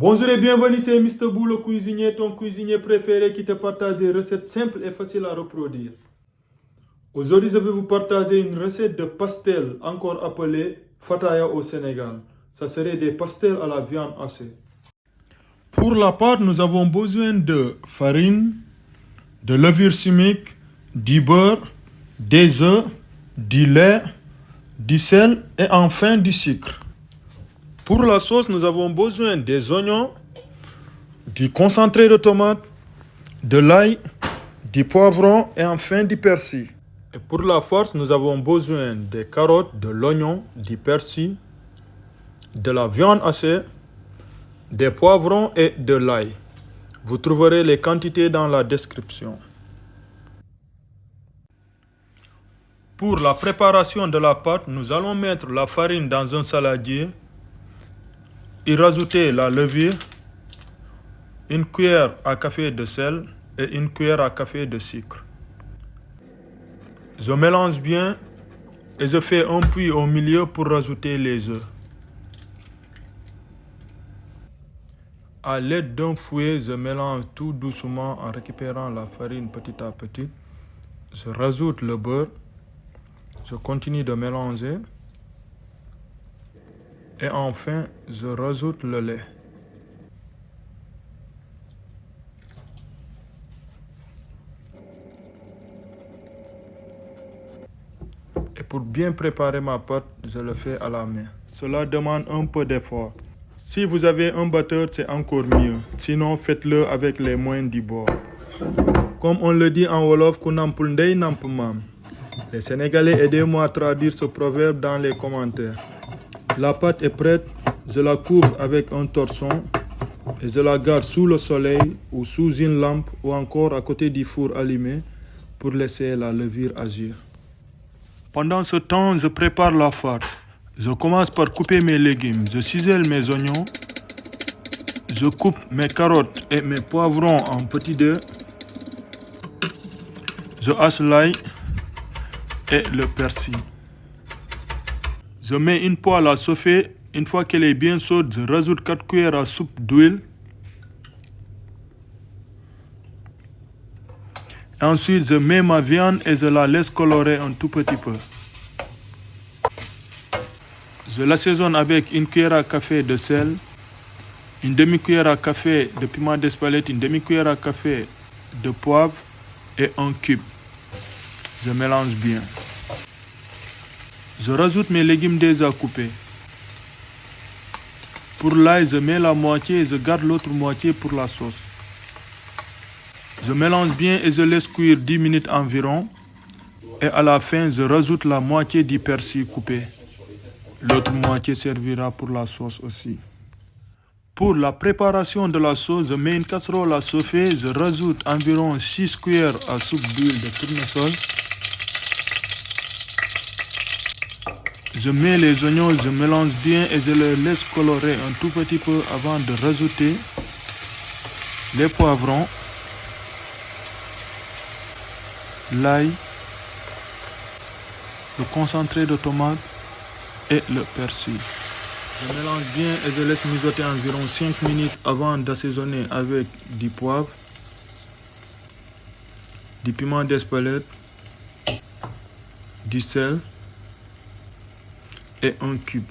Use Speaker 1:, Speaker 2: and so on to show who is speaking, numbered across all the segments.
Speaker 1: Bonjour et bienvenue, c'est Mr. Bou, le cuisinier, ton cuisinier préféré qui te partage des recettes simples et faciles à reproduire. Aujourd'hui, je vais vous partager une recette de pastel, encore appelée fataya au Sénégal. Ça serait des pastels à la viande hachée. Pour la pâte, nous avons besoin de farine, de levure chimique, du beurre, des œufs, du lait, du sel et enfin du sucre. Pour la sauce, nous avons besoin des oignons, du concentré de tomate, de l'ail, du poivron et enfin du persil. Et pour la farce, nous avons besoin des carottes, de l'oignon, du persil, de la viande hachée, des poivrons et de l'ail. Vous trouverez les quantités dans la description. Pour la préparation de la pâte, nous allons mettre la farine dans un saladier, y rajouter la levure, une cuillère à café de sel et une cuillère à café de sucre. Je mélange bien et je fais un puits au milieu pour rajouter les œufs. À l'aide d'un fouet, je mélange tout doucement en récupérant la farine petit à petit. Je rajoute le beurre. Je continue de mélanger. Et enfin, je rajoute le lait. Et pour bien préparer ma pâte, je le fais à la main. Cela demande un peu d'effort. Si vous avez un batteur, c'est encore mieux. Sinon, faites-le avec les moyens du bord. Comme on le dit en Wolof, Kunampul Ndey Namp Mam. Les Sénégalais, aidez-moi à traduire ce proverbe dans les commentaires. La pâte est prête, je la couvre avec un torchon et je la garde sous le soleil ou sous une lampe ou encore à côté du four allumé pour laisser la levure agir. Pendant ce temps, je prépare la farce. Je commence par couper mes légumes, je cisèle mes oignons, je coupe mes carottes et mes poivrons en petits dés, je hache l'ail et le persil. Je mets une poêle à chauffer. Une fois qu'elle est bien chaude, je rajoute 4 cuillères à soupe d'huile. Ensuite, je mets ma viande et je la laisse colorer un tout petit peu. Je l'assaisonne avec une cuillère à café de sel, une demi-cuillère à café de piment d'Espelette, une demi-cuillère à café de poivre et un cube. Je mélange bien. Je rajoute mes légumes déjà coupés. Pour l'ail, je mets la moitié et je garde l'autre moitié pour la sauce. Je mélange bien et je laisse cuire 10 minutes environ. Et à la fin, je rajoute la moitié du persil coupé. L'autre moitié servira pour la sauce aussi. Pour la préparation de la sauce, je mets une casserole à chauffer. Je rajoute environ 6 cuillères à soupe d'huile de tournesol. Je mets les oignons, je mélange bien et je les laisse colorer un tout petit peu avant de rajouter les poivrons, l'ail, le concentré de tomate et le persil. Je mélange bien et je laisse mijoter environ 5 minutes avant d'assaisonner avec du poivre, du piment d'Espelette, du sel et un cube.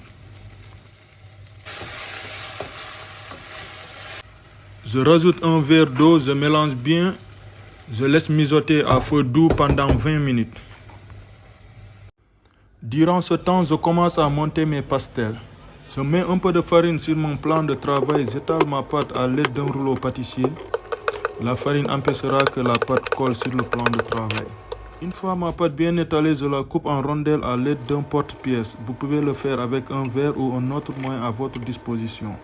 Speaker 1: Je rajoute un verre d'eau, je mélange bien, je laisse mijoter à feu doux pendant 20 minutes. Durant ce temps, je commence à monter mes pastels. Je mets un peu de farine sur mon plan de travail, j'étale ma pâte à l'aide d'un rouleau pâtissier. La farine empêchera que la pâte colle sur le plan de travail. Une fois ma pâte bien étalée, je la coupe en rondelles à l'aide d'un porte-pièce. Vous pouvez le faire avec un verre ou un autre moyen à votre disposition.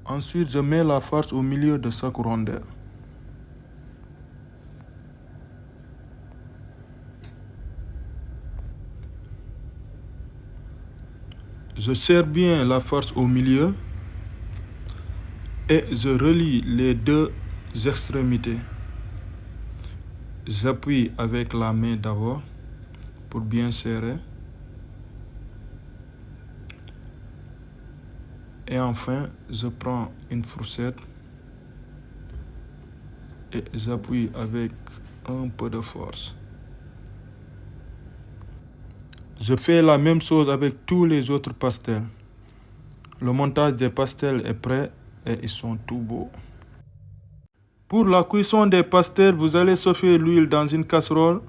Speaker 1: Ensuite, je mets la farce au milieu de chaque rondelle. Je serre bien la farce au milieu et je relie les deux extrémités. J'appuie avec la main d'abord pour bien serrer. Et enfin, je prends une fourchette et j'appuie avec un peu de force. Je fais la même chose avec tous les autres pastels. Le montage des pastels est prêt et ils sont tout beaux. Pour la cuisson des pastels, vous allez chauffer l'huile dans une casserole.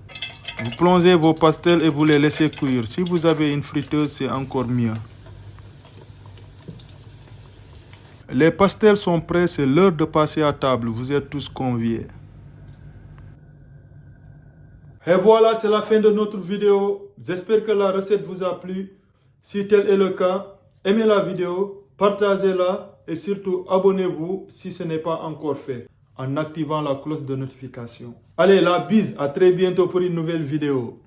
Speaker 1: Vous plongez vos pastels et vous les laissez cuire. Si vous avez une friteuse, c'est encore mieux. Les pastels sont prêts, c'est l'heure de passer à table. Vous êtes tous conviés. Et voilà, c'est la fin de notre vidéo. J'espère que la recette vous a plu. Si tel est le cas, aimez la vidéo, partagez-la et surtout abonnez-vous si ce n'est pas encore fait en activant la cloche de notification. Allez, la bise, à très bientôt pour une nouvelle vidéo.